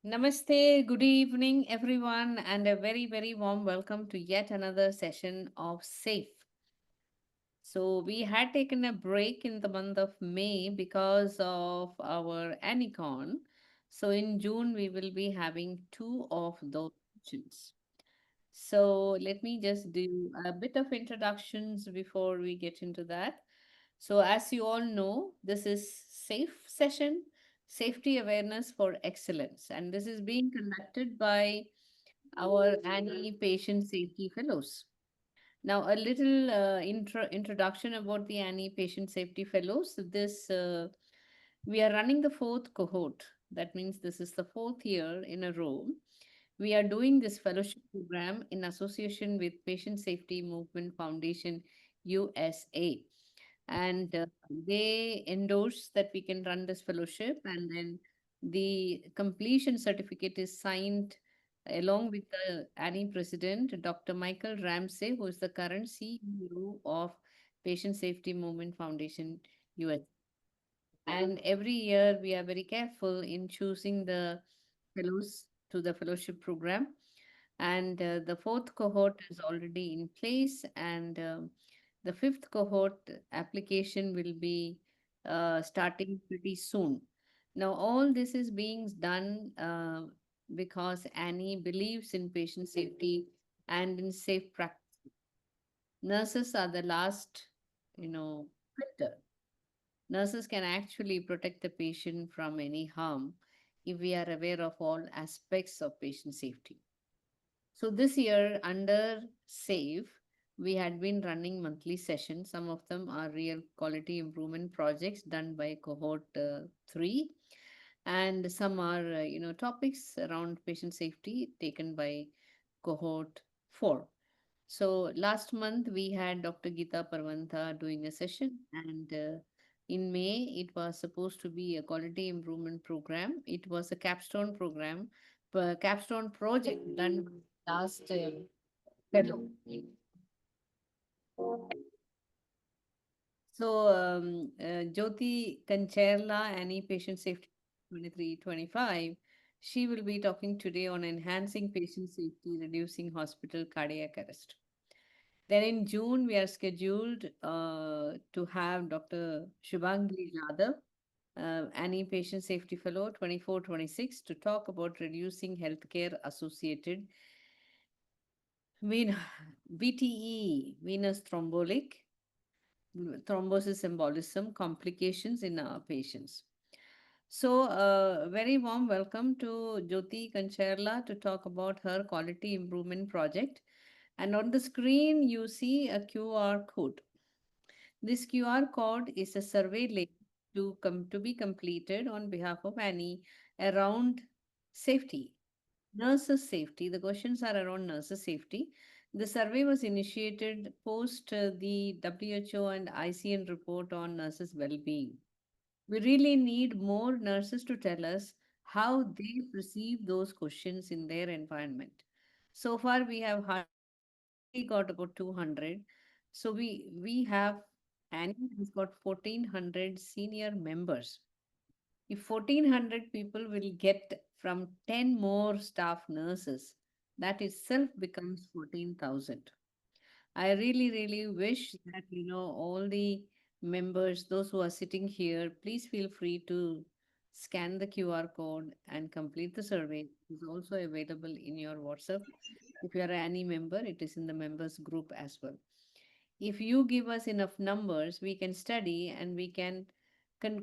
Namaste, good evening, everyone, and a very, very warm welcome to yet another session of SAFE. So, we had taken a break in the month of May because of our Anicon. So, in June, we will be having two of those sessions. So, let me just do a bit of introductions before we get into that. So, as you all know, this is SAFE session, Safety Awareness for Excellence, and this is being conducted by our ANEI Patient Safety Fellows. Now, a little introduction about the ANEI Patient Safety Fellows. We are running the fourth cohort. That means this is the fourth year in a row. We are doing this fellowship program in association with Patient Safety Movement Foundation USA, and they endorse that we can run this fellowship, and then the completion certificate is signed along with the ANI president, Dr. Michael Ramsey, who is the current CEO of Patient Safety Movement Foundation US. And every year we are very careful in choosing the fellows to the fellowship program, and the fourth cohort is already in place, and the fifth cohort application will be starting pretty soon. Now, all this is being done because Annie believes in patient safety and in safe practice. Nurses are the last, filter. Nurses can actually protect the patient from any harm if we are aware of all aspects of patient safety. So this year under SAFE, we had been running monthly sessions. Some of them are real quality improvement projects done by cohort 3, and some are topics around patient safety taken by cohort 4. So last month we had Dr. Geeta Parvanta doing a session, and in May it was supposed to be a quality improvement program. It was a capstone program, capstone project done last fellow. So Jyoti Kancherla, ANEI Patient Safety 23-25, she will be talking today on enhancing patient safety, reducing hospital cardiac arrest. Then in June, we are scheduled to have Dr. Shubhangi Yadav, ANEI Patient Safety Fellow 24-26, to talk about reducing healthcare associated ven- VTE, venous thrombosis embolism complications in our patients. So, very warm welcome to Jyoti Kancherla to talk about her quality improvement project. And on the screen, you see a QR code. This QR code is a survey link to be completed on behalf of Annie around safety, nurses' safety. The questions are around nurses' safety. The survey was initiated post the WHO and ICN report on nurses' well-being. We really need more nurses to tell us how they perceive those questions in their environment. So far, we have hardly got about 200. So we have Annie has got 1,400 senior members. If 1,400 people will get from 10 more staff nurses, that itself becomes 14,000. I really, really wish that, all the members, those who are sitting here, please feel free to scan the QR code and complete the survey. It is also available in your WhatsApp. If you are any member, it is in the members group as well. If you give us enough numbers, we can study and we can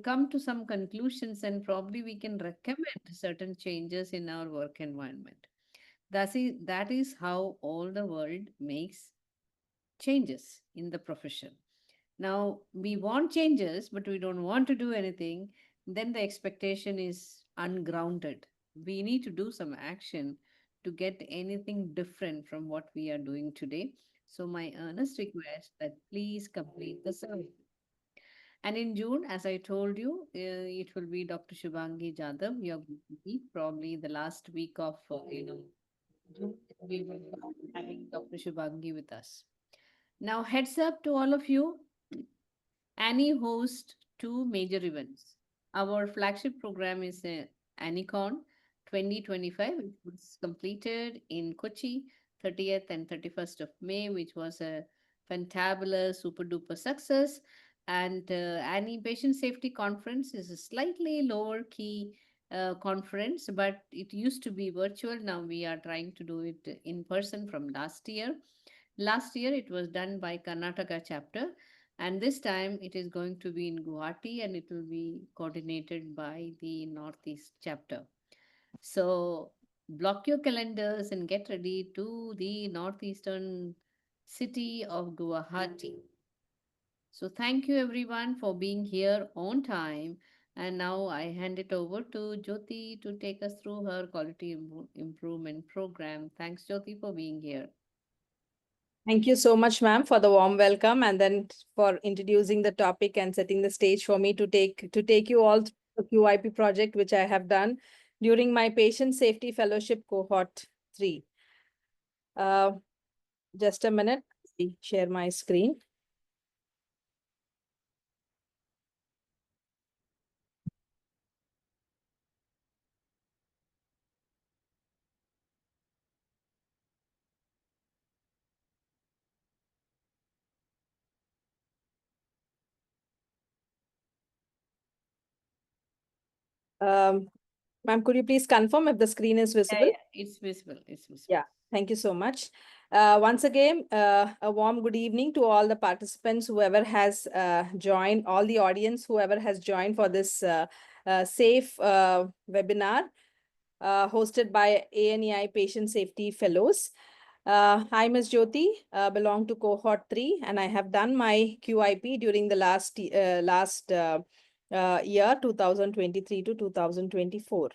come to some conclusions, and probably we can recommend certain changes in our work environment. That is how all the world makes changes in the profession. Now, we want changes, but we don't want to do anything, then the expectation is ungrounded. We need to do some action to get anything different from what we are doing today. So, my earnest request that please complete the survey. And in June, as I told you, it will be Dr. Shubhangi Jadhav. We are going to be probably the last week of June. We will be having Dr. Shubhangi with us. Now, heads up to all of you. Annie hosts two major events. Our flagship program is Annicon 2025, which was completed in Kochi, 30th and 31st of May, which was a fantabulous, super duper success. And ANEI Patient Safety Conference is a slightly lower key conference, but it used to be virtual. Now we are trying to do it in person from last year. Last year it was done by Karnataka chapter, and this time it is going to be in Guwahati and it will be coordinated by the Northeast chapter. So block your calendars and get ready to the northeastern city of Guwahati. So thank you everyone for being here on time. And now I hand it over to Jyoti to take us through her quality improvement program. Thanks, Jyoti, for being here. Thank you so much, ma'am, for the warm welcome and then for introducing the topic and setting the stage for me to take you all through the QIP project, which I have done during my Patient Safety Fellowship Cohort 3. Just a minute, share my screen. Ma'am, could you please confirm if the screen is visible? Yeah, it's visible. It's visible. Yeah, thank you so much. Once again, a warm good evening to all the participants, whoever has joined, all the audience, whoever has joined for this safe webinar hosted by ANEI Patient Safety Fellows. Hi, Ms. Jyoti, belong to cohort 3, and I have done my QIP during the last year, 2023 to 2024.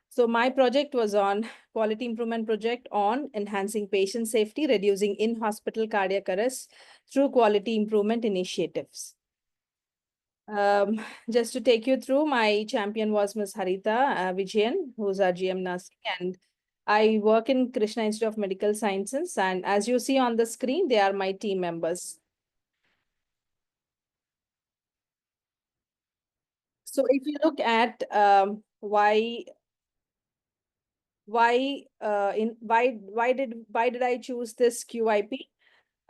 So my project was on quality improvement project on enhancing patient safety, reducing in-hospital cardiac arrest through quality improvement initiatives. Just to take you through, my champion was Ms. Harita Vijayan, who's our GM nursing, and I work in Krishna Institute of Medical Sciences. And as you see on the screen, they are my team members. So if you look at why did I choose this QIP?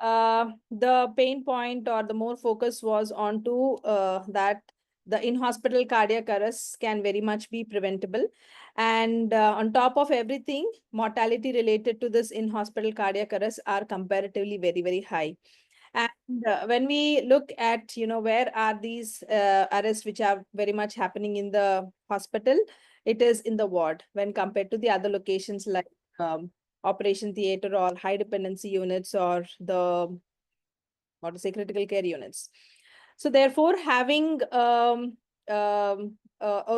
The pain point or the more focus was onto that the in-hospital cardiac arrests can very much be preventable. And on top of everything, mortality related to this in-hospital cardiac arrests are comparatively very, very high. And when we look at, where are these arrests which are very much happening in the hospital, it is in the ward when compared to the other locations like operation theater or high dependency units or the critical care units. So therefore, having a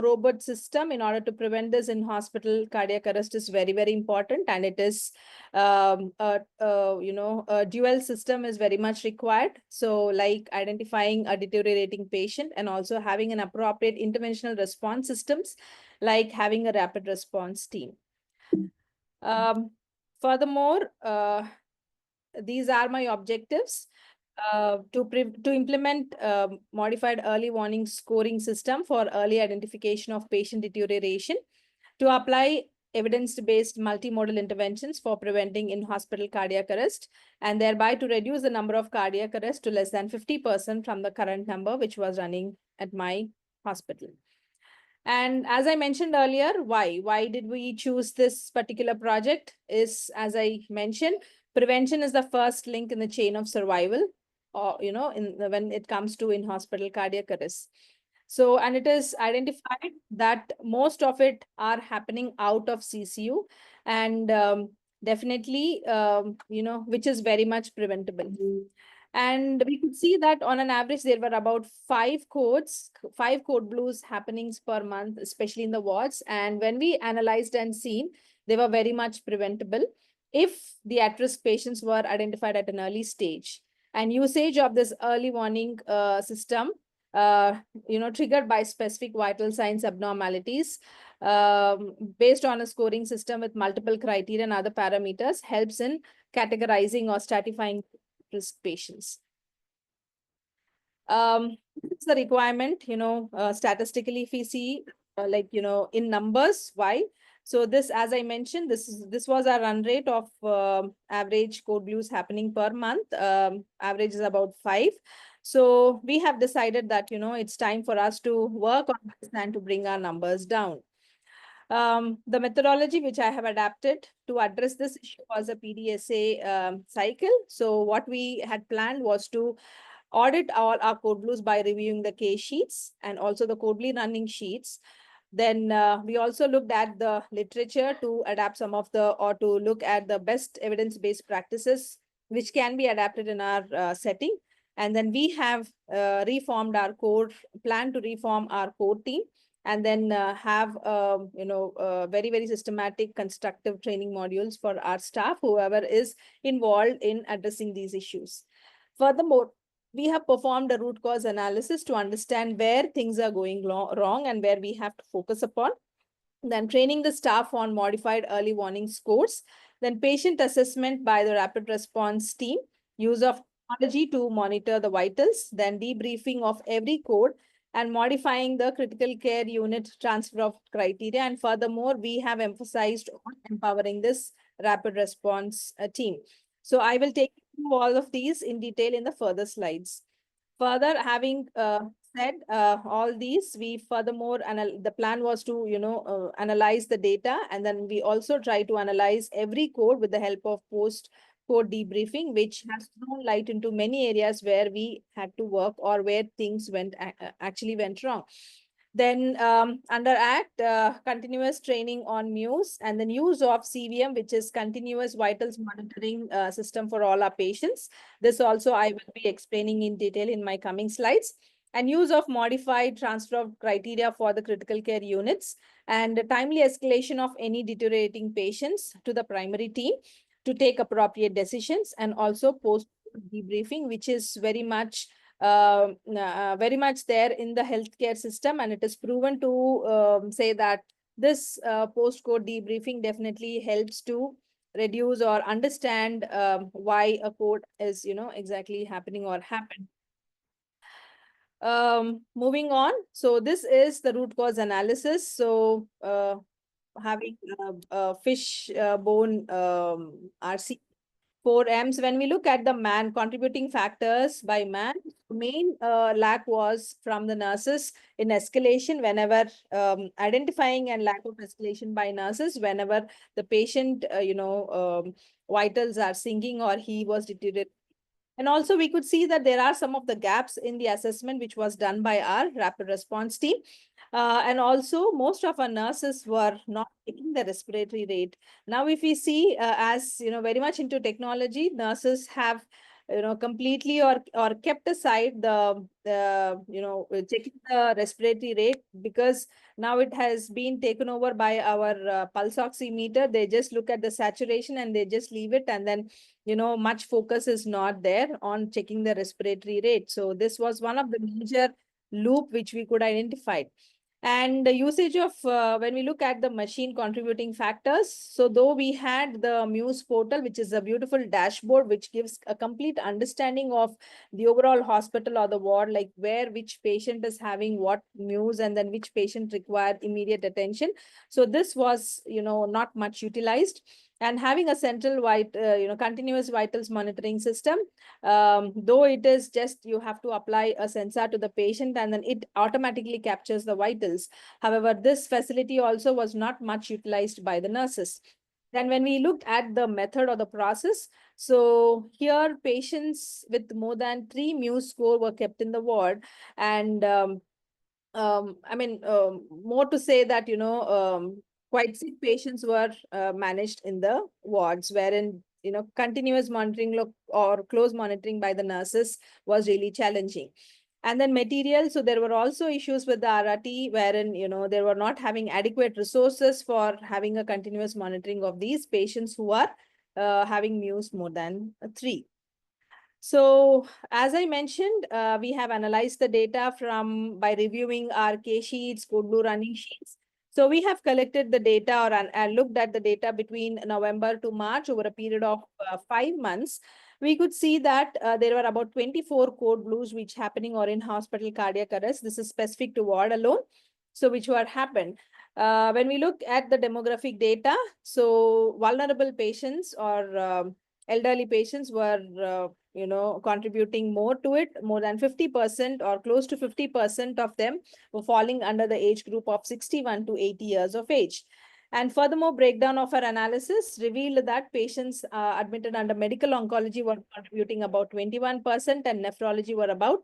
robot system in order to prevent this in hospital cardiac arrest is very, very important, and it is a dual system is very much required. So like identifying a deteriorating patient and also having an appropriate interventional response systems, like having a rapid response team. Furthermore, these are my objectives. To implement modified early warning scoring system for early identification of patient deterioration, to apply evidence-based multimodal interventions for preventing in-hospital cardiac arrest, and thereby to reduce the number of cardiac arrests to less than 50% from the current number which was running at my hospital. And as I mentioned earlier, why did we choose this particular project is, as I mentioned, prevention is the first link in the chain of survival, or, when it comes to in-hospital cardiac arrest. So, and it is identified that most of it are happening out of CCU, and definitely, which is very much preventable. And we could see that on an average, there were about 5 code blues happenings per month, especially in the wards. And when we analyzed and seen, they were very much preventable if the at-risk patients were identified at an early stage. And usage of this early warning system, triggered by specific vital signs abnormalities, based on a scoring system with multiple criteria and other parameters, helps in categorizing or stratifying risk patients. It's the requirement, statistically, if we see, in numbers, why? So this, as I mentioned, this was our run rate of average code blues happening per month. Average is about 5. So we have decided that, it's time for us to work on this and to bring our numbers down. The methodology which I have adapted to address this issue was a PDSA cycle. So what we had planned was to audit all our code blues by reviewing the case sheets and also the codely running sheets. Then we also looked at the literature to adapt some of the, or to look at the best evidence-based practices which can be adapted in our setting. And then we have reformed our core, plan to reform our core team, and then have very very systematic constructive training modules for our staff, whoever is involved in addressing these issues. Furthermore, we have performed a root cause analysis to understand where things are going wrong and where we have to focus upon. Then training the staff on modified early warning scores, then patient assessment by the rapid response team, use of technology to monitor the vitals, then debriefing of every code, and modifying the critical care unit transfer of criteria. And furthermore, we have emphasized on empowering this rapid response team. So I will take you through all of these in detail in the further slides. Further, having said all these, we furthermore, the plan was to, analyze the data, and then we also try to analyze every code with the help of post code debriefing, which has thrown light into many areas where we had to work or where things actually went wrong. Then under ACT, continuous training on Muse, and then use of CVM, which is continuous vitals monitoring system for all our patients. This also I will be explaining in detail in my coming slides. And use of modified transfer of criteria for the critical care units, and timely escalation of any deteriorating patients to the primary team to take appropriate decisions, and also post debriefing, which is very much there in the healthcare system, and it is proven to say that this post-code debriefing definitely helps to reduce or understand why a code is, exactly happening or happened. Moving on. So this is the root cause analysis. So having fish bone RC 4Ms, when we look at the man contributing factors by man, main lack was from the nurses in escalation, whenever identifying and lack of escalation by nurses, whenever the patient, vitals are sinking or he was deteriorating. And also we could see that there are some of the gaps in the assessment which was done by our rapid response team. And also most of our nurses were not taking the respiratory rate. Now, if we see, as very much into technology, nurses have completely or kept aside the checking the respiratory rate, because now it has been taken over by our pulse oximeter. They just look at the saturation and they just leave it, and then much focus is not there on checking the respiratory rate. So this was one of the major loop which we could identify. And the usage of, when we look at the machine contributing factors, so though we had the Muse portal, which is a beautiful dashboard, which gives a complete understanding of the overall hospital or the ward, like where which patient is having what Muse, and then which patient required immediate attention. So this was, not much utilized. And having a central continuous vitals monitoring system, though it is just you have to apply a sensor to the patient and then it automatically captures the vitals. However, this facility also was not much utilized by the nurses. Then when we looked at the method or the process, so here patients with more than 3 Muse score were kept in the ward. And more to say that, quite sick patients were managed in the wards, wherein, continuous monitoring or close monitoring by the nurses was really challenging. And then material, so there were also issues with the RRT, wherein, they were not having adequate resources for having a continuous monitoring of these patients who are having Muse more than 3. So as I mentioned, we have analyzed the data by reviewing our case sheets, code blue running sheets. So we have collected the data and looked at the data between November to March over a period of 5 months. We could see that there were about 24 code blues which happening or in hospital cardiac arrest. This is specific to ward alone. So which were happened. When we look at the demographic data, so vulnerable patients or elderly patients were contributing more to it. More than 50% or close to 50% of them were falling under the age group of 61 to 80 years of age. And furthermore, breakdown of our analysis revealed that patients admitted under medical oncology were contributing about 21% and nephrology were about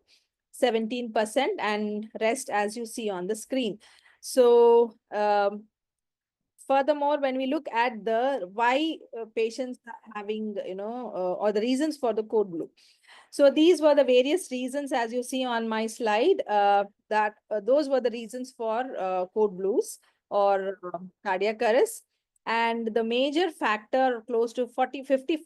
17%, and rest as you see on the screen. So furthermore, when we look at the why patients are having, or the reasons for the code blue. So these were the various reasons, as you see on my slide, that those were the reasons for code blues or cardiac arrest. And the major factor, close to 54%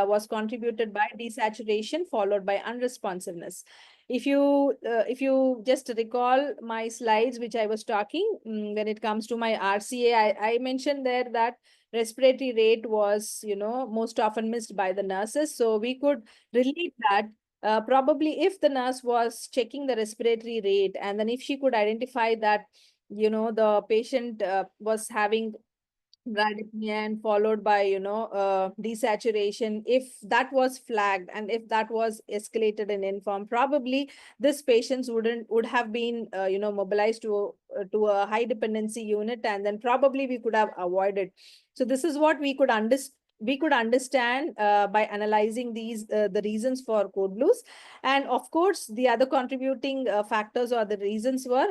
was contributed by desaturation, followed by unresponsiveness. If you just recall my slides, which I was talking, when it comes to my RCA, I mentioned there that respiratory rate was, most often missed by the nurses. So we could relate that probably if the nurse was checking the respiratory rate, and then if she could identify that, the patient was having bradypnea and followed by desaturation, if that was flagged and if that was escalated and informed, probably this patients would have been mobilized to a high dependency unit, and then probably we could have avoided. So this is what we could understand by analyzing the reasons for code blues. And of course, the other contributing factors or the reasons were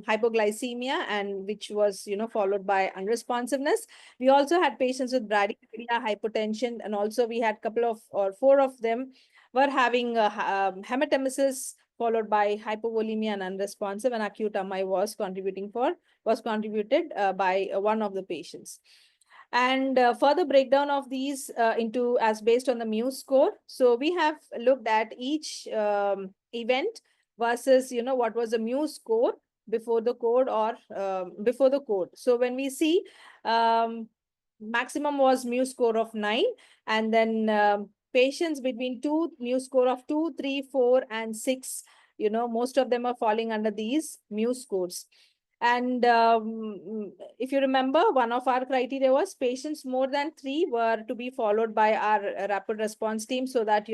hypoglycemia, and which was followed by unresponsiveness. We also had patients with bradycardia, hypotension, and also we had couple of or four of them were having hematemesis, followed by hypovolemia and unresponsive, and acute MI was contributed by one of the patients. And further breakdown of these into as based on the mu score. So we have looked at each event versus what was the mu score before the code or before the code. So when we see maximum was mu score of 9, and then patients between 2 mu score of 2, 3, 4, and 6, most of them are falling under these mu scores. And if you remember, one of our criteria was patients more than 3 were to be followed by our rapid response team, so that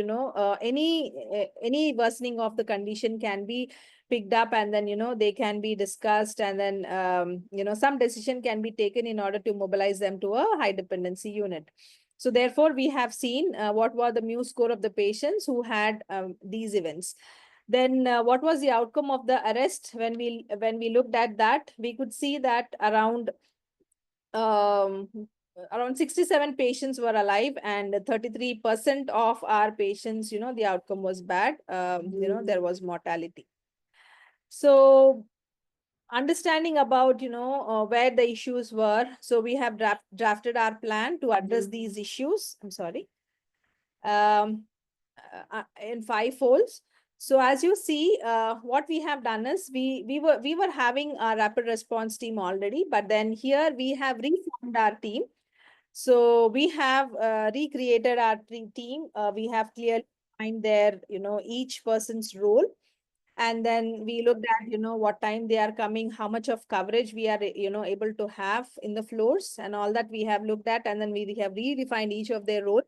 any worsening of the condition can be picked up, and then they can be discussed, and then some decision can be taken in order to mobilize them to a high dependency unit. So therefore, we have seen what were the mu score of the patients who had these events. Then what was the outcome of the arrest? When we looked at that, we could see that um, around 67 patients were alive, and 33% of our patients, the outcome was bad. There was mortality. So understanding about where the issues were, so we have drafted our plan to address these issues. I'm sorry. In 5 folds. So as you see, what we have done is we were having a rapid response team already, but then here we have reformed our team. So we have recreated our team. We have clearly defined their each person's role, and then we looked at what time they are coming, how much of coverage we are able to have in the floors, and all that we have looked at, and then we have redefined each of their role.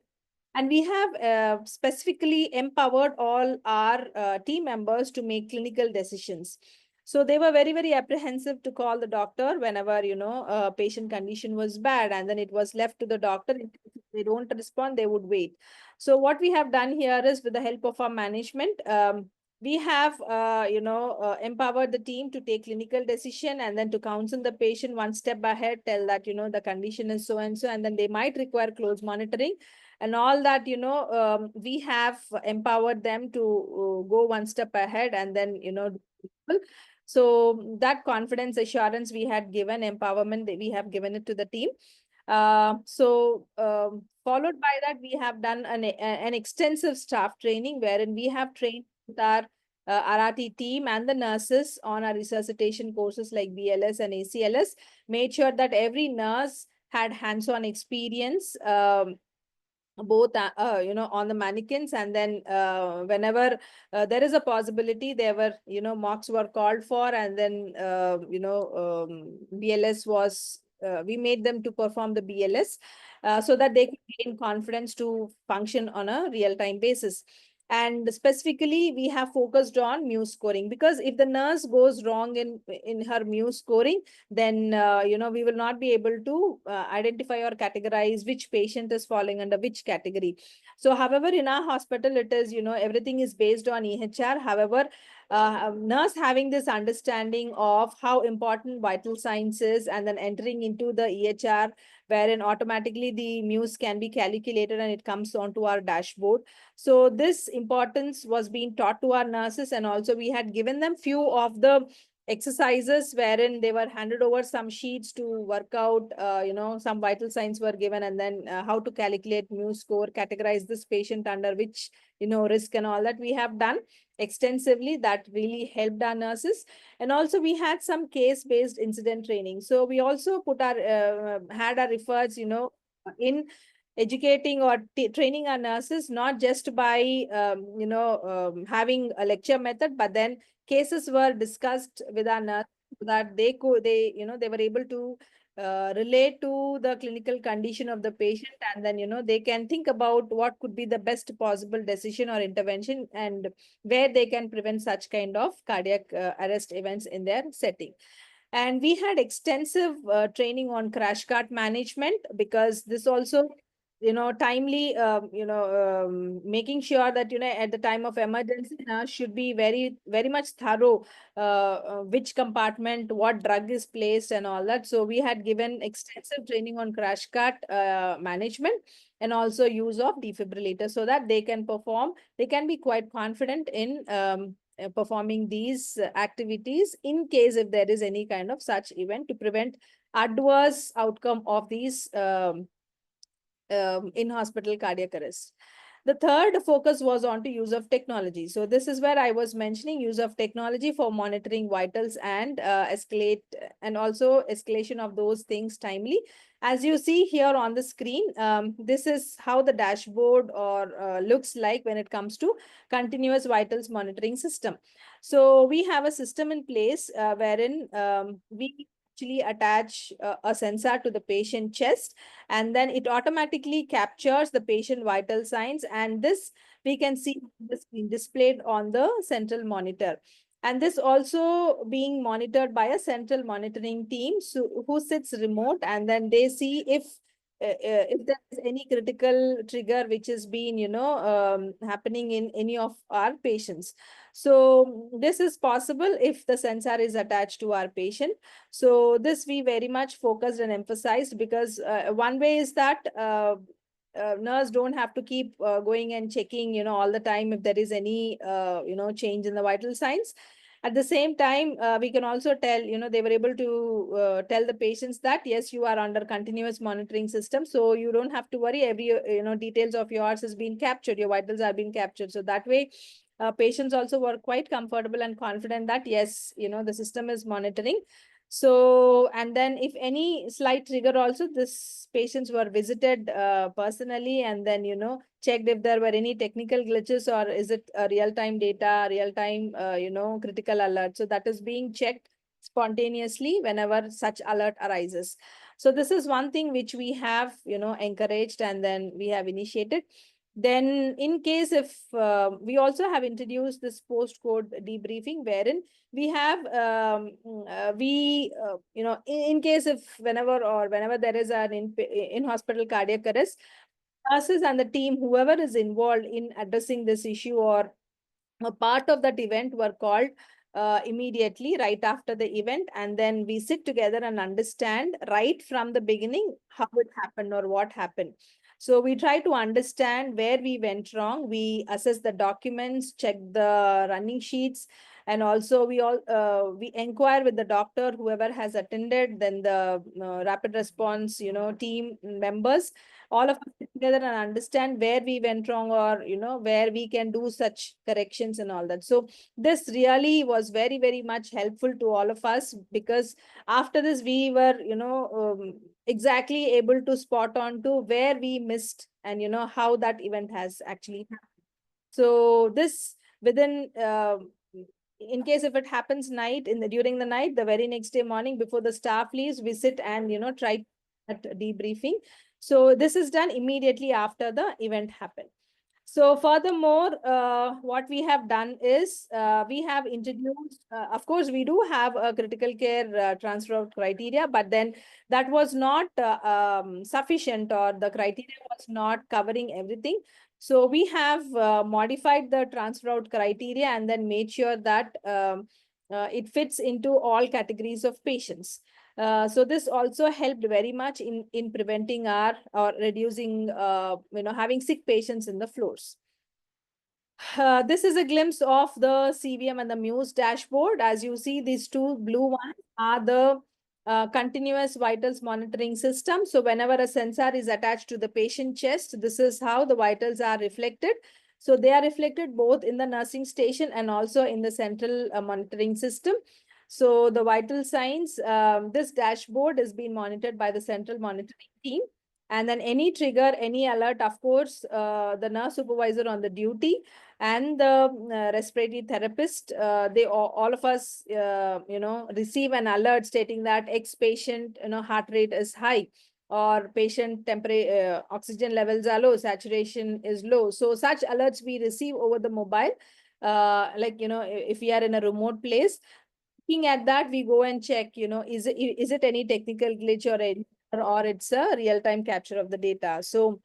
And we have specifically empowered all our team members to make clinical decisions. So they were very, very apprehensive to call the doctor whenever, patient condition was bad, and then it was left to the doctor. If they don't respond, they would wait. So what we have done here is, with the help of our management, we have, empowered the team to take clinical decision, and then to counsel the patient one step ahead, tell that, the condition is so and so, and then they might require close monitoring and all that. We have empowered them to go one step ahead, and then so that confidence assurance we had given, empowerment that we have given it to the team. Followed by that, we have done an extensive staff training, wherein we have trained with our RRT team and the nurses on our resuscitation courses like BLS and ACLS, made sure that every nurse had hands-on experience both on the mannequins, and then whenever there is a possibility, there were mocks were called for, and then BLS was we made them to perform the BLS so that they could gain confidence to function on a real time basis. And specifically we have focused on muse scoring, because if the nurse goes wrong in her muse scoring, then we will not be able to identify or categorize which patient is falling under which category. So however, in our hospital, it is, everything is based on EHR. However, nurse having this understanding of how important vital signs is, and then entering into the EHR, wherein automatically the muse can be calculated and it comes onto our dashboard. So this importance was being taught to our nurses, and also we had given them few of the exercises wherein they were handed over some sheets to work out, some vital signs were given, and then how to calculate muse score, categorize this patient under which risk, and all that we have done extensively. That really helped our nurses. And also we had some case based incident training, so we also put our had our efforts in educating or training our nurses, not just by having a lecture method, but then cases were discussed with our nurse, so that they were able to relate to the clinical condition of the patient, and then they can think about what could be the best possible decision or intervention, and where they can prevent such kind of cardiac arrest events in their setting. And we had extensive training on crash cart management, because this also timely making sure that at the time of emergency, nurse should be very very much thorough, which compartment what drug is placed and all that. So we had given extensive training on crash cart management, and also use of defibrillator, so that they can be quite confident in performing these activities in case if there is any kind of such event, to prevent adverse outcome of these in hospital cardiac arrest. The third focus was on to use of technology. So this is where I was mentioning use of technology for monitoring vitals and and also escalation of those things timely. As you see here on the screen, this is how the dashboard or looks like when it comes to continuous vitals monitoring system. So we have a system in place wherein we actually attach a sensor to the patient chest, and then it automatically captures the patient vital signs, and this we can see on the screen displayed on the central monitor. And this also being monitored by a central monitoring team, so, who sits remote, and then they see if there is any critical trigger which is being happening in any of our patients. So this is possible if the sensor is attached to our patient. So this we very much focused and emphasized, because one way is that nurse don't have to keep going and checking all the time if there is any change in the vital signs. At the same time, we can also tell, they were able to tell the patients that yes, you are under continuous monitoring system, so you don't have to worry, every details of yours has been captured, your vitals are being captured. So that way patients also were quite comfortable and confident that yes, the system is monitoring. So, and then if any slight trigger also, this patients were visited personally, and then, checked if there were any technical glitches, or is it real-time data, real-time, critical alert. So that is being checked spontaneously whenever such alert arises. So this is one thing which we have, encouraged, and then we have initiated. Then in case if we also have introduced this post-code debriefing, wherein we have in case if whenever there is an in hospital cardiac arrest, nurses and the team, whoever is involved in addressing this issue or a part of that event, were called immediately right after the event, and then we sit together and understand right from the beginning how it happened or what happened. So we try to understand where we went wrong, we assess the documents, check the running sheets, And also we inquire with the doctor, whoever has attended, then the rapid response, team members, all of us sit together and understand where we went wrong, or where we can do such corrections and all that. So this really was very, very much helpful to all of us, because after this we were exactly able to spot on to where we missed, and how that event has actually happened. So this within in case if it happens night, during the night, the very next day morning before the staff leaves, we sit and try that debriefing. So this is done immediately after the event happened. So furthermore, what we have done is we have introduced, of course, we do have a critical care transfer out criteria, but then that was not sufficient, or the criteria was not covering everything. So we have modified the transfer out criteria and then made sure that it fits into all categories of patients. So this also helped very much in preventing our or reducing having sick patients in the floors. This is a glimpse of the CVM and the Muse dashboard. As you see, these two blue ones are the continuous vitals monitoring system. So whenever a sensor is attached to the patient chest, this is how the vitals are reflected. So they are reflected both in the nursing station and also in the central monitoring system. So the vital signs, this dashboard is being monitored by the central monitoring team. And then any trigger, any alert, of course, the nurse supervisor on the duty and the respiratory therapist, they all of us, receive an alert stating that X patient, heart rate is high, or patient temperature, oxygen levels are low, saturation is low. So such alerts we receive over the mobile. Like, if we are in a remote place, looking at that, we go and check, is it any technical glitch, or it's a real-time capture of the data. So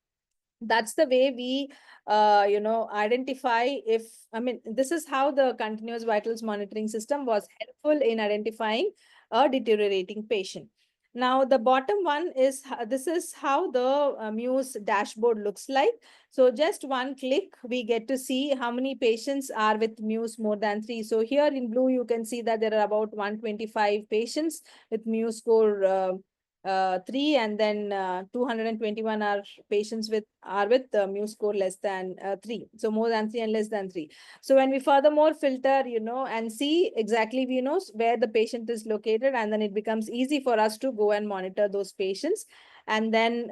that's the way we identify if, I mean, this is how the continuous vitals monitoring system was helpful in identifying a deteriorating patient. Now the bottom one is this is how the Muse dashboard looks like. So just one click, we get to see how many patients are with Muse more than 3. So here in blue you can see that there are about 125 patients with Muse score 3, and then 221 are patients with Mu score less than 3. So more than 3 and less than 3. So when we furthermore filter, and see exactly, we know where the patient is located, and then it becomes easy for us to go and monitor those patients. And then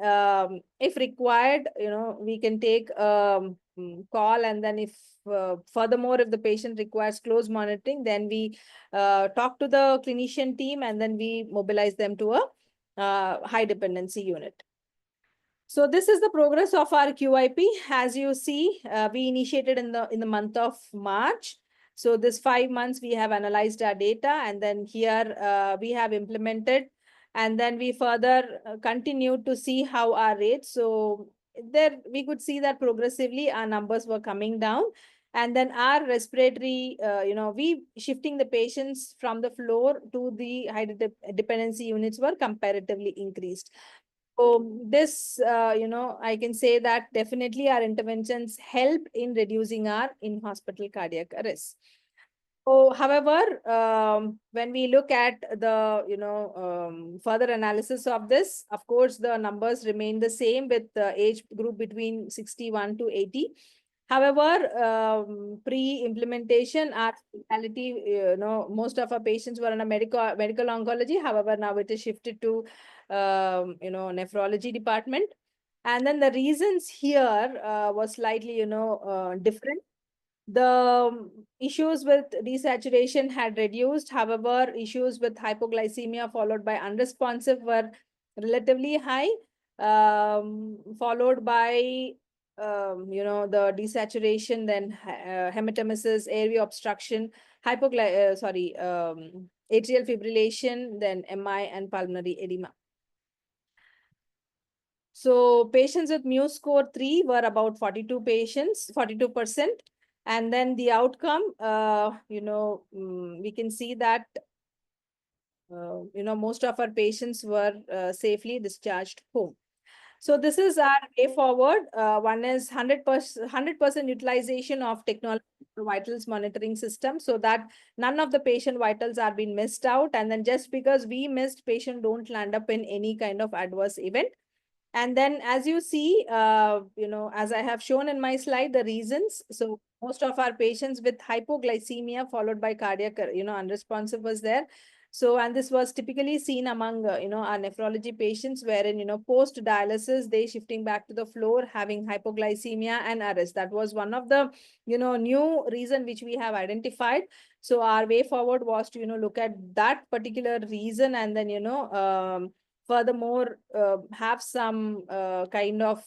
if required, we can take call, and then if furthermore, if the patient requires close monitoring, then we talk to the clinician team, and then we mobilize them to a high dependency unit. So this is the progress of our QIP. As you see, we initiated in the month of March. So this 5 months we have analyzed our data, and then here we have implemented, and then we further continued to see how our rates. So there we could see that progressively our numbers were coming down, and then our respiratory, we shifting the patients from the floor to the high dependency units were comparatively increased. So this, I can say that definitely our interventions helped in reducing our in-hospital cardiac arrest. So, however, when we look at the, further analysis of this, of course, the numbers remain the same with the age group between 61 to 80. However, pre-implementation, our specialty, most of our patients were in a medical oncology. However, now it is shifted to, nephrology department. And then the reasons here was slightly, different. The issues with desaturation had reduced. However, issues with hypoglycemia followed by unresponsive were relatively high, followed by the desaturation, then hematemesis, airway obstruction, atrial fibrillation, then MI and pulmonary edema. So patients with mu score 3 were about 42 patients, 42%. And then the outcome, we can see that, most of our patients were safely discharged home. So this is our way forward. One is 100% utilization of technology for vitals monitoring system, so that none of the patient vitals are being missed out. And then just because we missed, patient don't land up in any kind of adverse event. And then as you see, as I have shown in my slide, the reasons. So most of our patients with hypoglycemia followed by cardiac, unresponsive was there. So, and this was typically seen among, our nephrology patients, wherein, post dialysis, they shifting back to the floor, having hypoglycemia and arrest. That was one of the, new reason which we have identified. So our way forward was to, look at that particular reason, and then, furthermore, have some kind of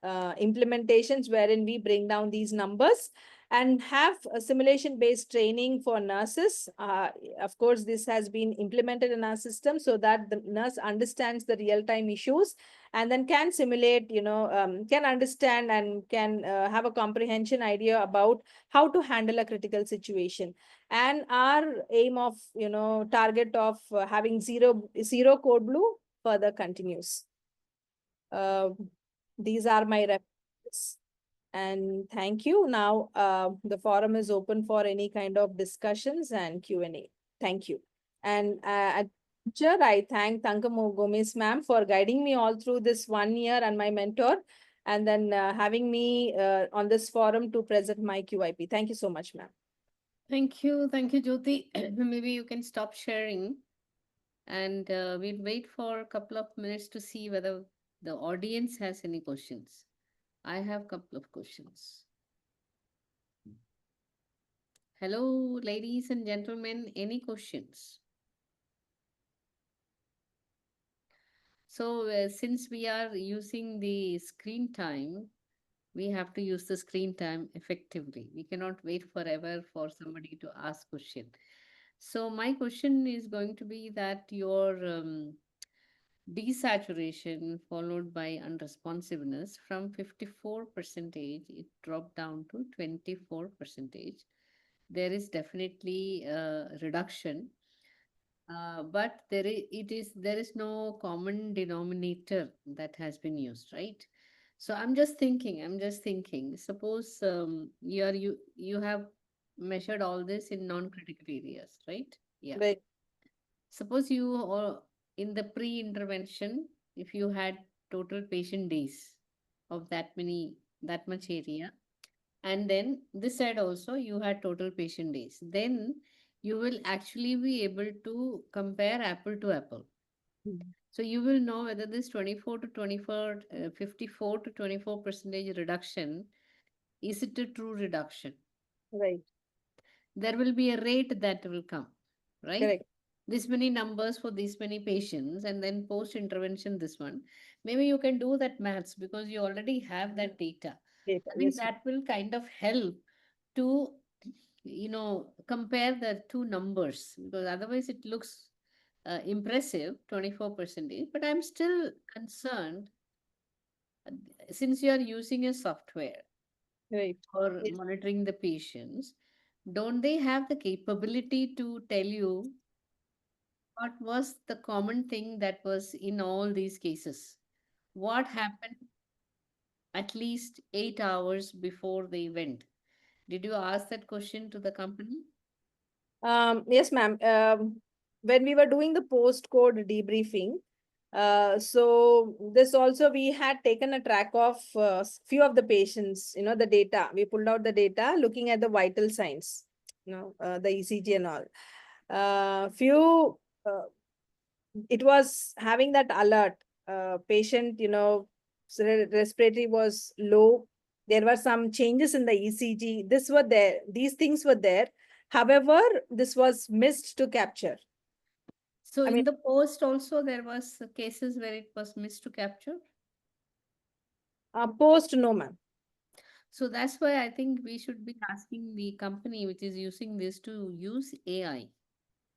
implementations wherein we bring down these numbers and have a simulation based training for nurses. Of course, this has been implemented in our system so that the nurse understands the real time issues and then can simulate, can understand and can have a comprehension idea about how to handle a critical situation. And our aim of, target of having zero code blue further continues. uh, these are my references, and thank you. Now the forum is open for any kind of discussions and Q&A. Thank you. And Chair, I thank Tankamo Gomez ma'am for guiding me all through this 1 year, and my mentor, and then having me on this forum to present my QIP. Thank you so much, ma'am. Thank you, Jyoti. Maybe you can stop sharing, and we'll wait for a couple of minutes to see whether the audience has any questions. I have a couple of questions. Hello, ladies and gentlemen, any questions? So, since we are using the screen time, we have to use the screen time effectively. We cannot wait forever for somebody to ask question. So, my question is going to be that your desaturation followed by unresponsiveness from 54 percentage, it dropped down to 24 percentage. There is definitely a reduction, but there is no common denominator that has been used, right? So I'm just thinking, suppose you have measured all this in non-critical areas, right? Yeah. Right. Suppose you, or in the pre-intervention, if you had total patient days of that much area, and then this side also you had total patient days, then you will actually be able to compare apple to apple. Mhm. So you will know whether this 54 to 24 percentage reduction, is it a true reduction? Right. There will be a rate that will come, right? Correct. This many numbers for this many patients, and then post intervention this one. Maybe you can do that maths because you already have that data. Data. I think Yes, ma'am. that will kind of help to, compare the two numbers, because otherwise it looks impressive 24 percentage, but I'm still concerned, uh, since you are using a software Right. for Yes. monitoring the patients, don't they have the capability to tell you what was the common thing that was in all these cases? What happened at least 8 hours before the event? Did you ask that question to the company? Yes, ma'am. When we were doing the post-code debriefing, so this also we had taken a track of few of the patients, the data. We pulled out the data looking at the vital signs, the ECG and all. Few, it was having that alert. Patient, respiratory was low. There were some changes in the ECG. This were there. These things were there. However, this was missed to capture. So I mean, in the post also there was cases where it was missed to capture. post, no, ma'am. So that's why I think we should be asking the company which is using this to use AI.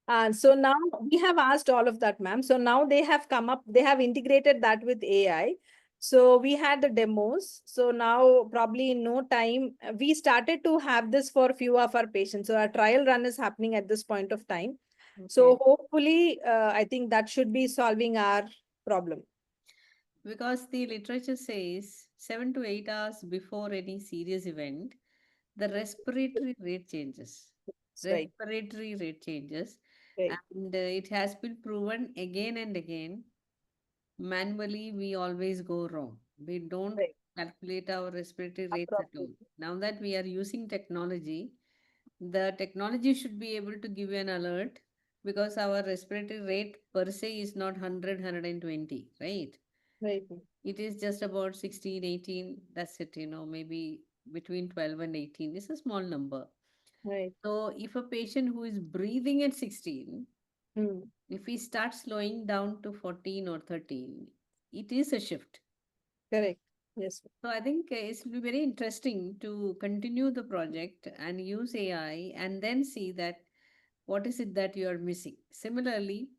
And so now we have asked all of that, ma'am. So now they have come up, they have integrated that with AI. So we had the demos. So now probably in no time, we started to have this for a few of our patients. So our trial run is happening at this point of time. Okay. So hopefully, I think that should be solving our problem. Because the literature says 7 to 8 hours before any serious event, the respiratory rate changes. That's right. Respiratory rate changes, Right. and it has been proven again and again. Manually, we always go wrong. We don't Right. calculate our respiratory rates at all. Appropriately. Now that we are using technology, the technology should be able to give you an alert because our respiratory rate per se is not 100, right? Right. It is just about 16, 18. That's it, maybe between 12 and 18 is a small number. Right. So if a patient who is breathing at 16, Hmm. if we start slowing down to 14 or 13, it is a shift. Correct. Yes. So I think it will be very interesting to continue the project and use AI and then see that what is it that you are missing. Similarly,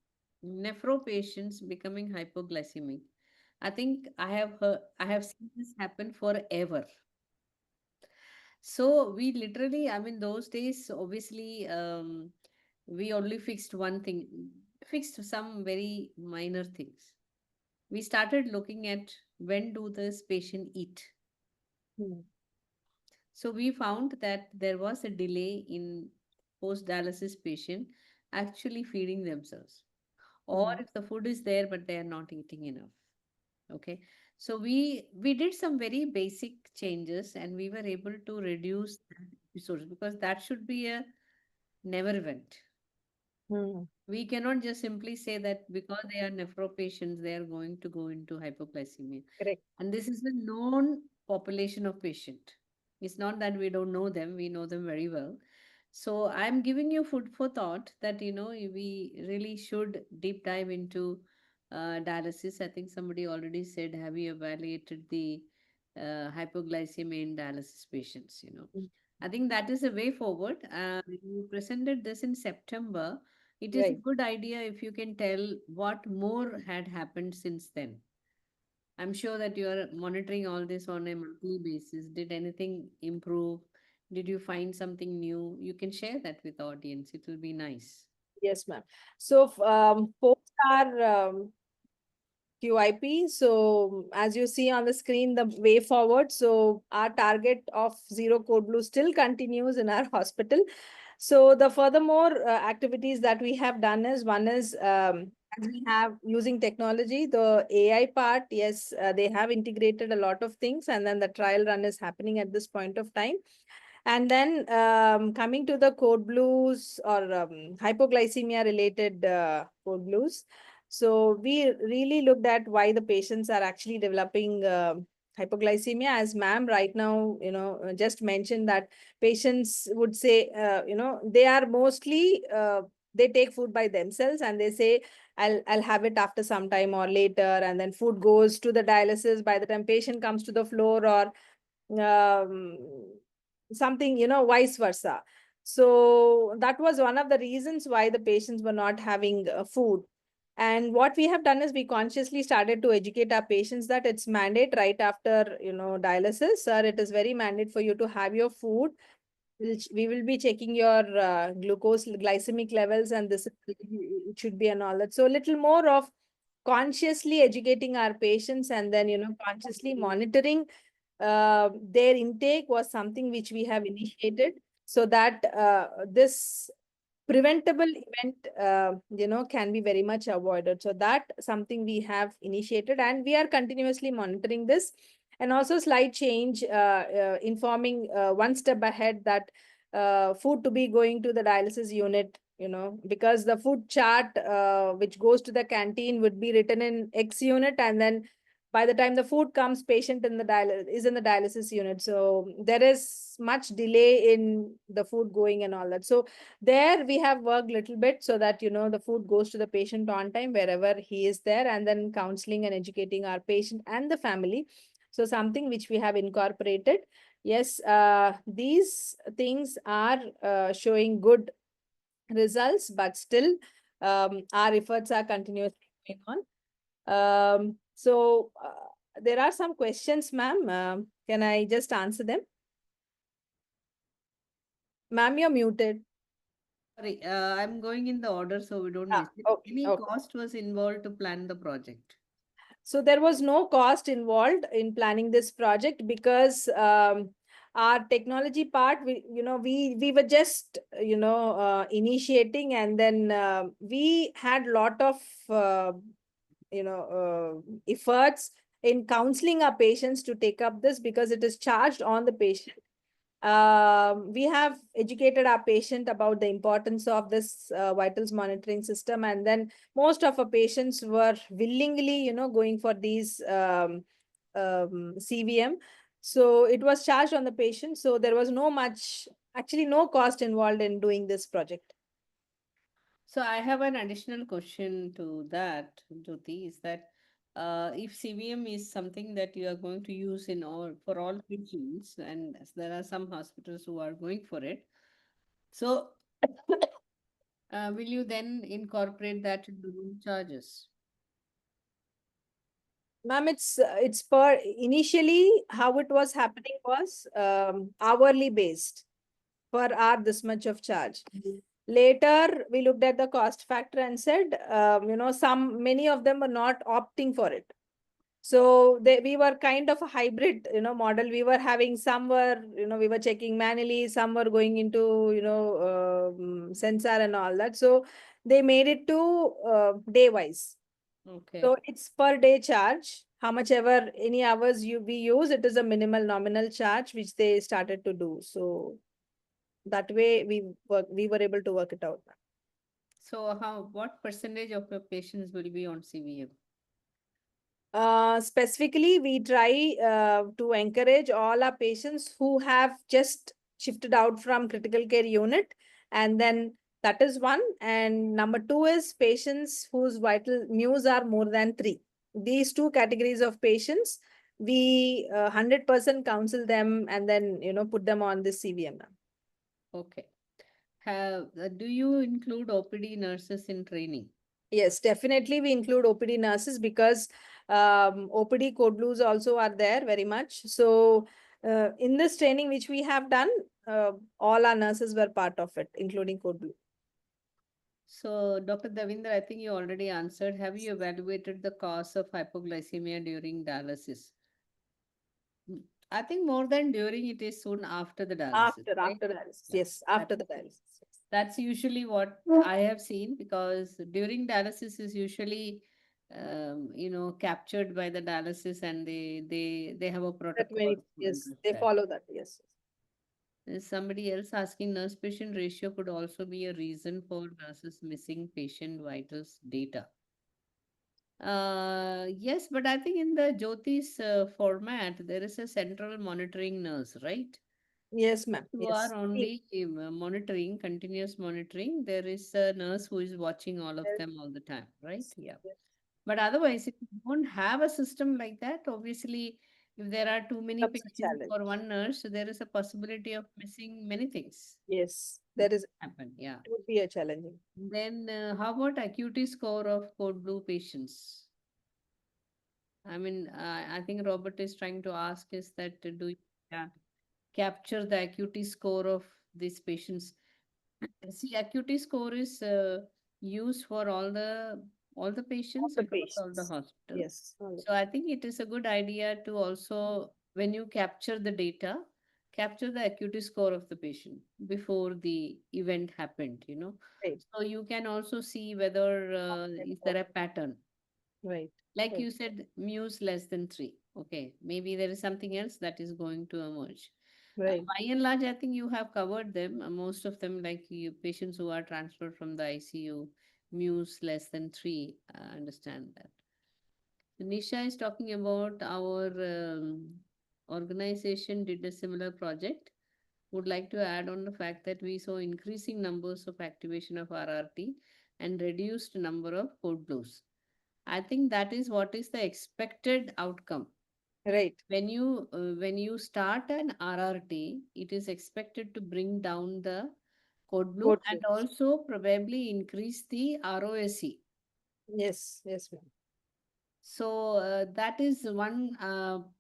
nephro patients becoming hypoglycemic. I think I have seen this happen forever. So we literally, I mean, those days, obviously, we only fixed one thing, fixed some very minor things. We started looking at when do this patient eat. Hmm. So we found that there was a delay in post-dialysis patient actually feeding themselves, or Hmm. if the food is there but they are not eating enough. Okay, so we did some very basic changes and we were able to reduce that episodes because that should be a never event. Hmm. We cannot just simply say that because they are nephro patients they are going to go into hypoglycemia. Correct. And this is a known population of patient. It's not that we don't know them, we know them very well. So I'm giving you food for thought that, we really should deep dive into dialysis. I think somebody already said, have you evaluated the hypoglycemia in dialysis patients? Hmm. I think that is a way forward. You presented this in September. It is a Right. good idea if you can tell what more had happened since then. I'm sure that you are monitoring all this on a monthly basis. Did anything improve? Did you find something new? You can share that with the audience. It will be nice. Yes, ma'am. So, post our QIP. So as you see on the screen, the way forward. So our target of zero code blue still continues in our hospital. So the furthermore activities that we have done is one is as we have using technology, the AI part, yes, they have integrated a lot of things, and then the trial run is happening at this point of time. And then coming to the code blues or hypoglycemia related code blues. So we really looked at why the patients are actually developing hypoglycemia. As ma'am right now, just mentioned that patients would say, they are mostly, they take food by themselves and they say, I'll have it after some time or later. And then food goes to the dialysis by the time patient comes to the floor, or um, something, vice versa. So that was one of the reasons why the patients were not having food. And what we have done is we consciously started to educate our patients that it's mandate right after, dialysis. Sir, it is very mandate for you to have your food. We will be checking your glucose glycemic levels, and this it should be and all that. So a little more of consciously educating our patients, and then consciously monitoring their intake was something which we have initiated, so that this preventable event can be very much avoided. So that something we have initiated, and we are continuously monitoring this. And also slight change, informing one step ahead that food to be going to the dialysis unit, because the food chart which goes to the canteen would be written in X unit, and then by the time the food comes, patient is in the dialysis unit. So there is much delay in the food going and all that. So there we have worked little bit so that the food goes to the patient on time wherever he is there, and then counseling and educating our patient and the family. So something which we have incorporated. Yes, these things are showing good results, but still our efforts are continuously going on. There are some questions, ma'am. Can I just answer them? Ma'am, you're muted. Sorry, I'm going in the order so we don't Ah, miss it. okay, Any okay. cost was involved to plan the project? So there was no cost involved in planning this project because our technology part, we were just initiating, and then we had lot of uh, efforts in counseling our patients to take up this because it is charged on the patient. We have educated our patient about the importance of this vitals monitoring system, and then most of our patients were willingly, going for these CVM. So it was charged on the patient. So there was actually no cost involved in doing this project. So I have an additional question to that, Jyoti, is that if CVM is something that you are going to use in all for all patients, and there are some hospitals who are going for it, so will you then incorporate that into room charges? Ma'am, it's per initially how it was happening was hourly based per hour, this much of charge. Later, we looked at the cost factor and said, many of them were not opting for it. So we were kind of a hybrid, model. We were having some were, we were checking manually, some were going into, sensor and all that. So they made it to day wise. Okay. So it's per day charge. How much ever any hours we use, it is a minimal nominal charge which they started to do. So that way we were able to work it out. So what percentage of your patients will be on CVM? Specifically, we try to encourage all our patients who have just shifted out from critical care unit, and then that is one. And number two is patients whose vital mews are more than 3. These two categories of patients, we 100% counsel them and then put them on this CVM. Okay. Do you include OPD nurses in training? Yes, definitely we include OPD nurses because OPD code blues also are there very much. So in this training which we have done, all our nurses were part of it, including code blue. So, Dr. Davinder, I think you already answered. Have you evaluated the cause of hypoglycemia during dialysis? Mm, I think more than during, it is soon after the dialysis, right? After dialysis, Yeah, yes, that after the is dialysis. Yes. that's usually what I have seen, because during dialysis is usually captured by the dialysis, and they have a That protocol many, to yes, address they that. follow that. Yes. There's somebody else asking, nurse patient ratio could also be a reason for nurses missing patient vitals data. Yes, but I think in the Jyoti's format, there is a central monitoring nurse, right? Yes, ma'am. Who are Yes. only monitoring, continuous monitoring. There is a nurse who is watching all of Yes. them all the time, right? Yeah. Yes. But otherwise, if you don't have a system like that, obviously, if there are too many That's a patients challenge. for one nurse, there is a possibility of missing many things. Yes, That there is. happen, yeah. It would be a challenging. Then, how about acuity score of code blue patients? I mean, I think Robert is trying to ask is that do you capture the acuity score of these patients? See, acuity score is used for all the All patients the across all the patients. hospital. Yes. All the So I think it is a good idea to also, when you capture the data, capture the acuity score of the patient before the event happened. right. So you can also see whether is there a pattern. Right. Like Right. you said, muse less than 3. Okay, maybe there is something else that is going to emerge. Right. By and large, I think you have covered them. Most of them, like you, patients who are transferred from the ICU, muse less than 3. I understand that. Nisha is talking about our organization did a similar project. Would like to add on the fact that we saw increasing numbers of activation of RRT and reduced number of code blues. I think that is what is the expected outcome. Right. When you start an RRT, it is expected to bring down the code blue Code and blues. also probably increase the ROSE. Yes. Yes, ma'am. So that is one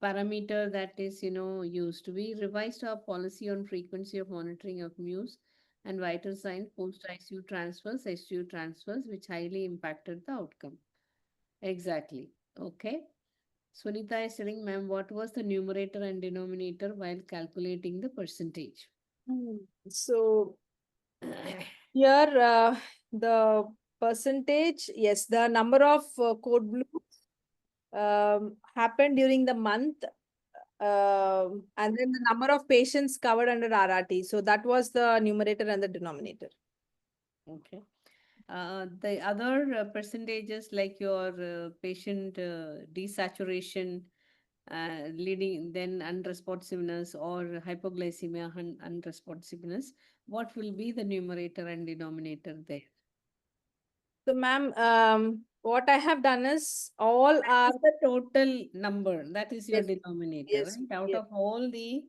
parameter that is used. We revised our policy on frequency of monitoring of MUSE and vital sign post ICU transfers, SU transfers, which highly impacted the outcome. Exactly. Okay. Sunita is telling, ma'am, what was the numerator and denominator while calculating the percentage? So here, the percentage, yes, the number of code blue happened during the month, and then the number of patients covered under RRT. So that was the numerator and the denominator. Okay. The other percentages like your patient desaturation, leading then unresponsiveness or hypoglycemia unresponsiveness, what will be the numerator and denominator there? So, ma'am, what I have done is all That are, is the total number. That is your yes, denominator, yes, right? Out yes, of all the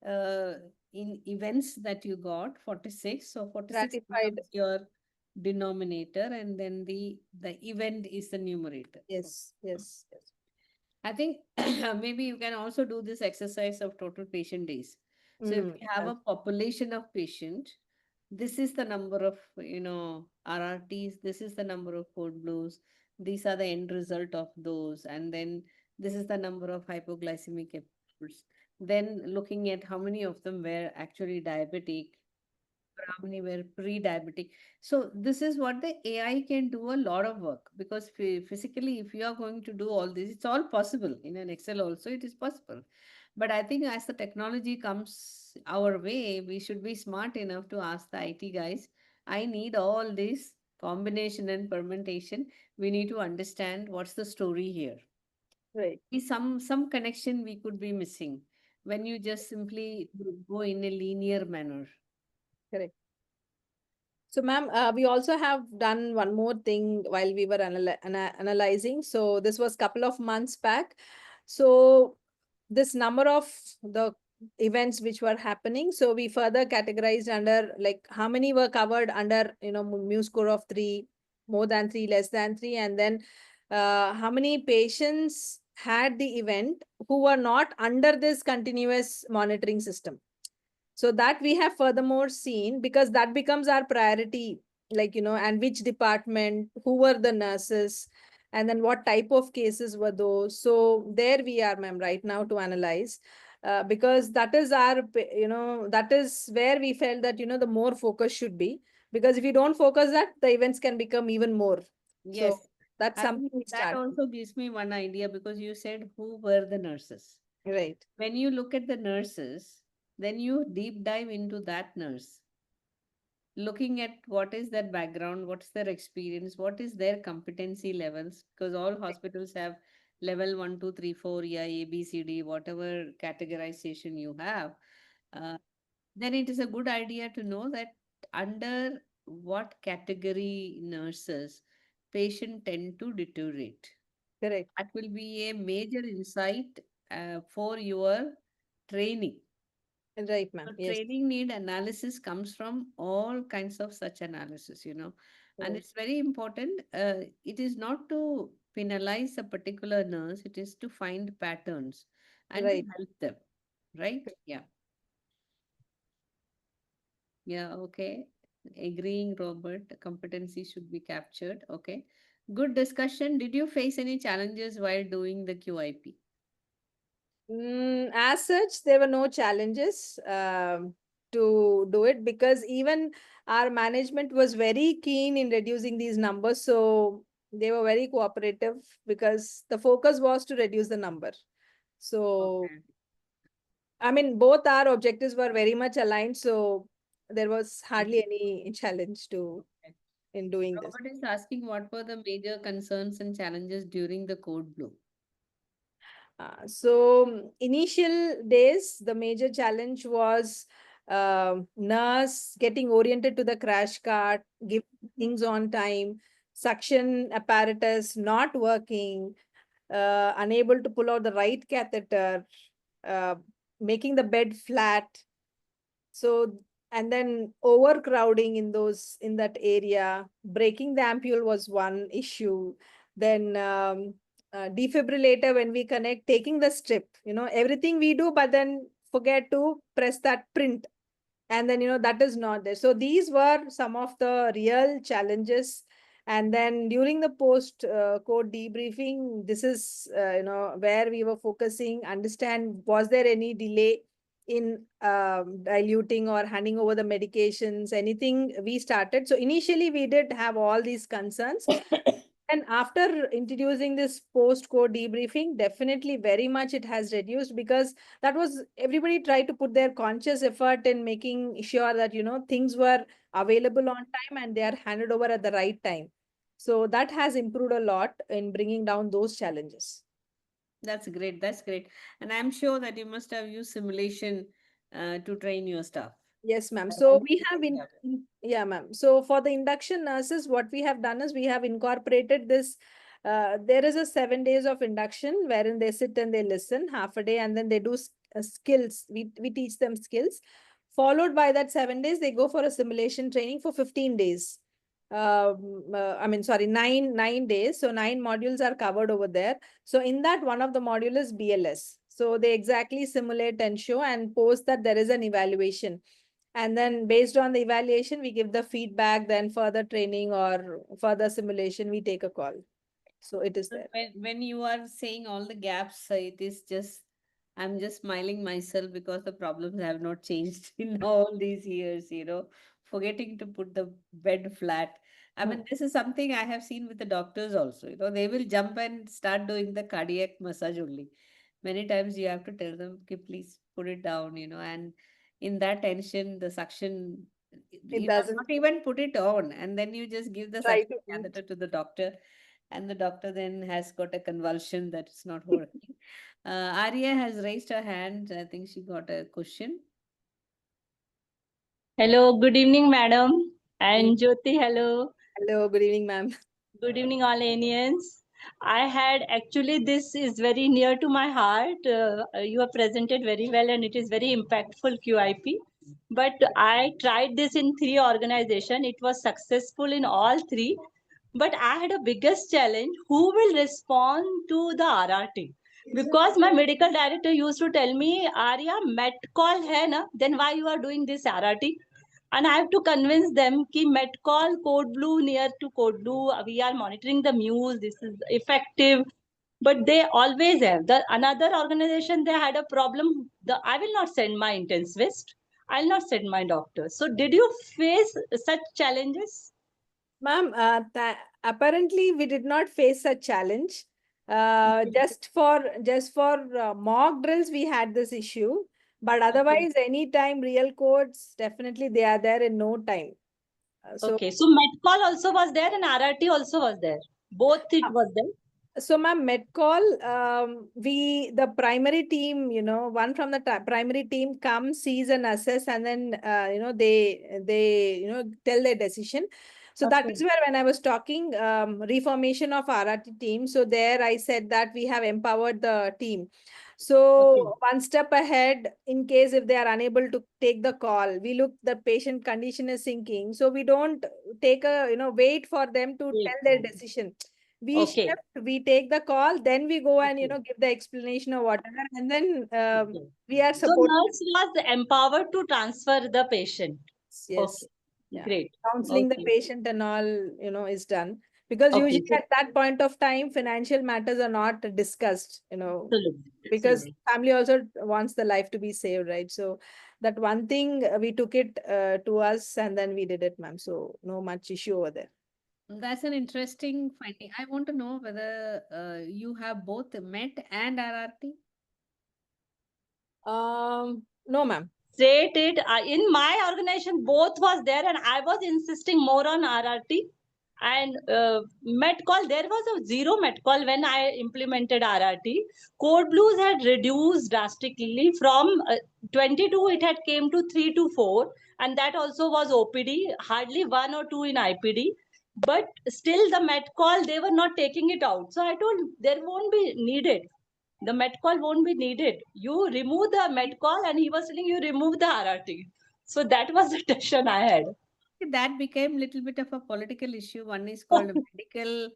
uh, in events that you got, 46. So 46 stratified, becomes your denominator, and then the event is the numerator. yes, yes, yes. I think maybe you can also do this exercise of total patient days. So if Mm, you have a population of patient, this is the number of RRTs, this is the number of code blues, these are the end result of those, and then this is the number of hypoglycemic episodes. Then looking at how many of them were actually diabetic, how many were pre-diabetic. So this is what the AI can do a lot of work, because physically, if you are going to do all this, it's all possible in an Excel also. It is possible, but I think as the technology comes our way, we should be smart enough to ask the IT guys. I need all this combination and permutation. We need to understand what's the story here. right, Some connection we could be missing when you just simply go in a linear manner. correct. So, ma'am, we also have done one more thing while we were analyzing. So, this was couple of months back. So, this number of the events which were happening. So, we further categorized under like how many were covered under mu score of 3, more than 3, less than 3, and then how many patients had the event who were not under this continuous monitoring system. So that we have furthermore seen, because that becomes our priority, like, and which department, who were the nurses, and then what type of cases were those. So there we are, ma'am, right now to analyze, because that is our, that is where we felt that, the more focus should be, because if you don't focus that, the events can become even more. So Yes, that's I something think we that start. also gives me one idea, because you said who were the nurses. Right, When you look at the nurses, then you deep dive into that nurse, looking at what is their background, what's their experience, what is their competency levels, because all hospitals have level 1, 2, 3, 4, yeah, A, B, C, D, whatever categorization you have. Uh, then it is a good idea to know that under what category nurses patient tend to deteriorate. correct. That will be a major insight for your training. Right, So ma'am. Yes. training need analysis comes from all kinds of such analysis. And Right. it's very important. It is not to penalize a particular nurse, it is to find patterns and to Right. help them, right? Yeah. Yeah, okay. Agreeing, Robert. Competency should be captured. Okay. Good discussion. Did you face any challenges while doing the QIP? As such, there were no challenges to do it, because even our management was very keen in reducing these numbers. So they were very cooperative, because the focus was to reduce the number. So, Okay. I mean, both our objectives were very much aligned. So there was hardly any challenge to Okay. in doing this. Robert is asking what were the major concerns and challenges during the code blue? Initial days, the major challenge was nurse getting oriented to the crash cart, giving things on time, suction apparatus not working, unable to pull out the right catheter, uh, making the bed flat. So, and then overcrowding in that area, breaking the ampule was one issue. Then defibrillator, when we connect, taking the strip, everything we do, but then forget to press that print, and then that is not there. So these were some of the real challenges And then during the post code debriefing, this is where we were focusing, understand was there any delay in diluting or handing over the medications, anything we started. So initially we did have all these concerns, and after introducing this post code debriefing, definitely very much it has reduced, because that was, everybody tried to put their conscious effort in making sure that things were available on time and they are handed over at the right time. So that has improved a lot in bringing down those challenges. That's great. That's great. And I'm sure that you must have used simulation to train your staff. Yes, ma'am. That So also we have becomes better. yeah, ma'am. So for the induction nurses, what we have done is we have incorporated this. There is a 7 days of induction wherein they sit and they listen half a day, and then they do skills. We teach them skills. Followed by that 7 days, they go for a simulation training for 15 days. I mean, sorry, nine days. So 9 modules are covered over there. So in that, one of the module is BLS. So they exactly simulate and show, and post that there is an evaluation, and then based on the evaluation we give the feedback, then further training or further simulation we take a call. So it is But there. when you are saying all the gaps, it is just, I'm just smiling myself because the problems have not changed in all these years, forgetting to put the bed flat. I Hmm. mean, this is something I have seen with the doctors also. They will jump and start doing the cardiac massage only. Many times you have to tell them, okay, please put it down, and in that tension, the suction, It not doesn't even put it on, and then you just give the try suction to eat. catheter to the doctor, and the doctor then has got a convulsion that it's not working. Arya has raised her hand. I think she got a question. Hello, good evening, madam. Good And Jyoti, hello. Hello, good evening, ma'am. Good evening, all Indians. I had actually, this is very near to my heart. You have presented very well and it is very impactful QIP. But I tried this in 3 organizations. It was successful in all three. But I had a biggest challenge. Who will respond to the RRT? Because my medical director used to tell me, Arya, met call hai na, then why you are doing this RRT? And I have to convince them कि Metcall Code Blue near to Code Blue, we are monitoring the muse. This is effective, but they always have the another organization. They had a problem. The I will not send my intensivist. I'll not send my doctor. So did you face such challenges? Ma'am, apparently we did not face a challenge. Okay. Just for mock drills we had this issue, but Okay. otherwise anytime real codes, definitely they are there in no time. So Okay. So Metcall also was there and RRT also was there. Both it was there. So, ma'am, Metcall, the primary team, one from the primary team comes, sees and assess, and then, they tell their decision. So that Okay. is where, when I was talking, reformation of RRT team. So there I said that we have empowered the team. Okay. So one step ahead, in case if they are unable to take the call, we look, the patient condition is sinking. So we don't wait for them to Great. tell their decision. We Okay. shift, we take the call, then we go and Okay. give the explanation or whatever, and then Okay. we are So supporting. nurse was empowered to transfer the patient. Yes, Okay. yeah, Great. counseling the Okay. patient and all is done, because Okay. usually So at that point of time financial matters are not discussed, absolutely. because Absolutely. family also wants the life to be saved, right? So that one thing, we took it to us, and then we did it, ma'am. So no much issue over there. That's an interesting finding. I want to know whether you have both MET and RRT. No, ma'am. Straight it. In my organization, both was there, and I was insisting more on RRT. And Met call, there was a zero Met call when I implemented RRT. Code Blues had reduced drastically from 22, it had came to 3 to 4, and that also was OPD, hardly one or two in IPD. But still, the Met call, they were not taking it out. So I told there won't be needed, the met call won't be needed. You remove the met call, and he was telling you remove the RRT. So that was the tension I had. That became a little bit of a political issue. One is called a medical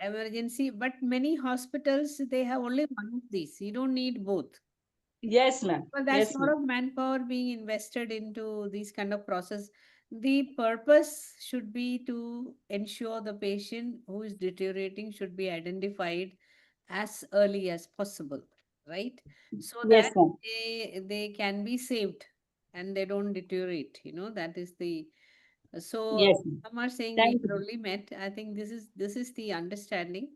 emergency, but many hospitals, they have only one of these. You don't need both. Yes, ma'am. Well, that's Yes, a lot ma'am. of manpower being invested into these kind of process. The purpose should be to ensure the patient who is deteriorating should be identified as early as possible, right? So Yes, that ma'am. they can be saved and they don't deteriorate. That is the so Yes, ma'am. some are saying we Thank are you. only met. I think this is the understanding.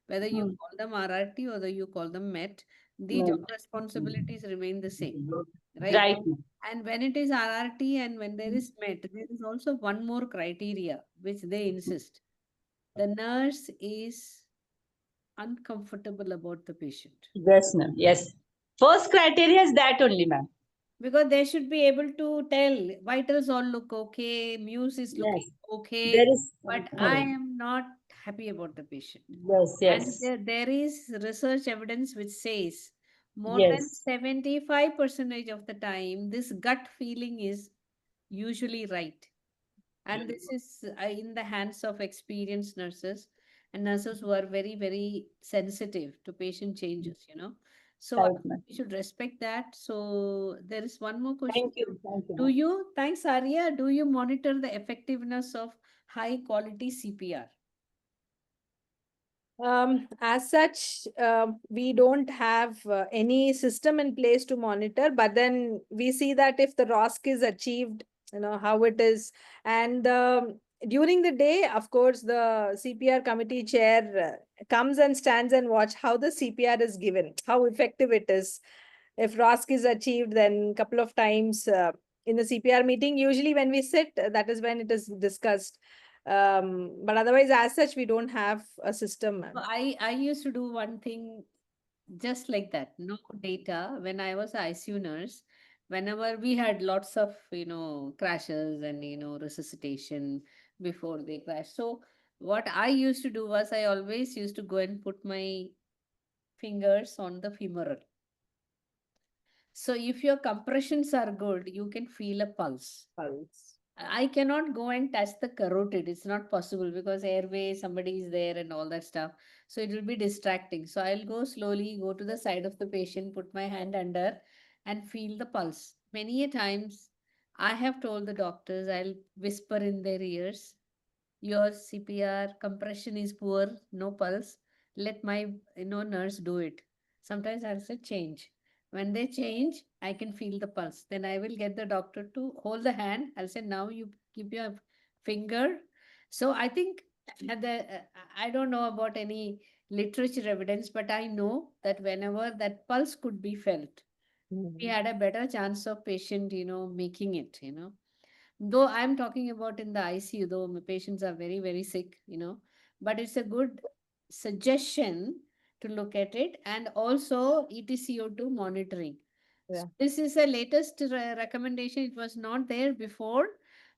Whether you Hmm. call them RRT or whether you call them MET, the Right, job responsibilities remain the same, right? right, ma'am. And when it is RRT and when there is MET, there is also one more criteria which they insist. The nurse is uncomfortable about the patient Yes, ma'am. Yes. First criteria is that only, ma'am. because they should be able to tell vitals all look okay, muse is looking Yes. okay, There is but I correct. am not happy about the patient. Yes, And yes, there is research evidence which says more than yes. 75% of the time, this gut feeling is usually right. And this is in the hands of experienced nurses and nurses who are very, very sensitive to patient changes. So Right, ma'am. we should respect that. So there is one more question. Thank you, Do ma'am. you, thanks, Arya, do you monitor the effectiveness of high quality CPR? As such, we don't have any system in place to monitor, but then we see that if the ROSC is achieved, how it is. And during the day, of course, the CPR committee chair comes and stands and watch how the CPR is given, how effective it is. If ROSC is achieved, then couple of times in the CPR meeting, usually when we sit, that is when it is discussed. But otherwise, as such, we don't have a system, So ma'am. I used to do one thing just like that, no data. When I was a ICU nurse, whenever we had lots of crashes and resuscitation before they crash. So what I used to do was I always used to go and put my fingers on the femoral. So if your compressions are good, you can feel a pulse. Pulse. I cannot go and touch the carotid. It's not possible because airway, somebody is there and all that stuff. So it will be distracting. So I'll go slowly, go to the side of the patient, put my hand under and feel the pulse. Many a times I have told the doctors, I'll whisper in their ears, your CPR compression is poor, no pulse. Let my nurse do it. Sometimes I'll say change. When they change, I can feel the pulse. Then I will get the doctor to hold the hand. I'll say now you keep your finger. So I think I don't know about any literature evidence, but I know that whenever that pulse could be felt, we Mhm. had a better chance of patient making it. Though I'm talking about in the ICU, though my patients are very, very sick, but it's a good suggestion to look at it and also ETCO2 monitoring. So Yeah. this is a latest recommendation. It was not there before.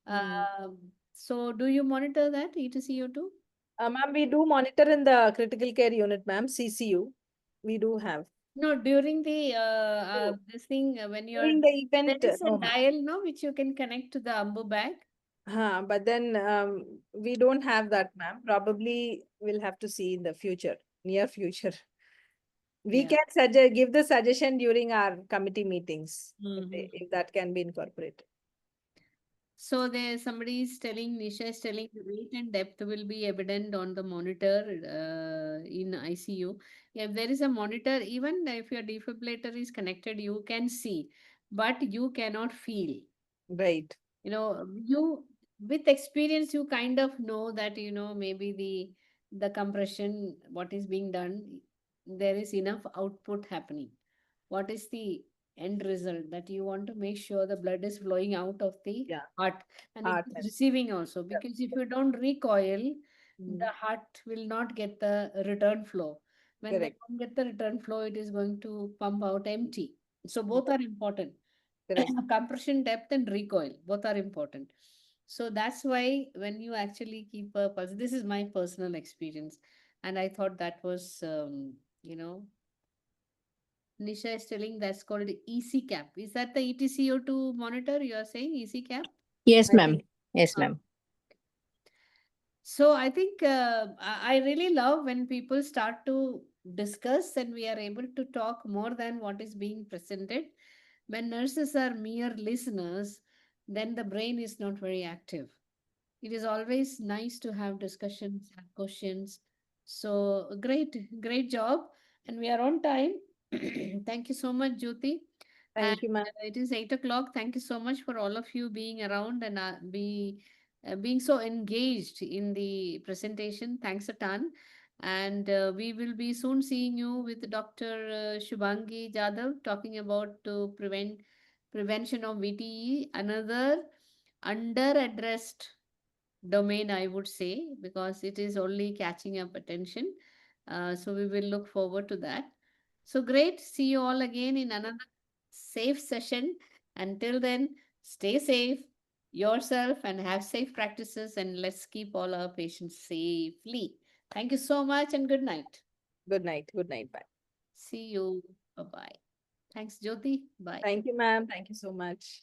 Mm. So do you monitor that ETCO2? Ma'am, we do monitor in the critical care unit, ma'am, CCU. We do have. No, during the Oh, this thing when you're during the there event, is a no, ma'am. dial, no, which you can connect to the Ambu bag. But then we don't have that, ma'am. Probably we'll have to see in the future, near future. We Yeah. can give the suggestion during our committee meetings if that can be incorporated. So there somebody is telling, Nisha is telling the weight and depth will be evident on the monitor in ICU. If there is a monitor, even if your defibrillator is connected, you can see, but you cannot feel. Right. You with experience, you kind of know that maybe the compression, what is being done, there is enough output happening. What is the end result that you want to make sure the blood is flowing out of the Yeah. heart and it Heart is and receiving also, because if you don't recoil, the mm, heart will not get the return flow. When they correct. don't get the return flow, it is going to pump out empty. So Mm, both are important. correct. Compression depth and recoil both are important. So that's why when you actually keep a pulse, this is my personal experience, and I thought that was you know Nisha is telling that's called EC cap. Is that the ETCO2 monitor you are saying, EC cap? Yes, I ma'am. think Yes, Ah. ma'am. So I think I really love when people start to discuss and we are able to talk more than what is being presented. When nurses are mere listeners, then the brain is not very active. It is always nice to have discussions, have questions. So great, great job. And we are on time. Thank you so much, Jyoti. And Thank you, ma'am. it is 8 o'clock. Thank you so much for all of you being around and being so engaged in the presentation. Thanks a ton. And we will be soon seeing you with Dr. Shubhangi Jadhav talking about to prevention of VTE, another under addressed domain, I would say, because it is only catching up attention. So we will look forward to that. So great. See you all again in another safe session. Until then, stay safe yourself and have safe practices, and let's keep all our patients safely. Thank you so much and good night. Good night. Good night. Bye. See you. Bye bye. Thanks, Jyoti. Bye. Thank you, ma'am. Thank you so much.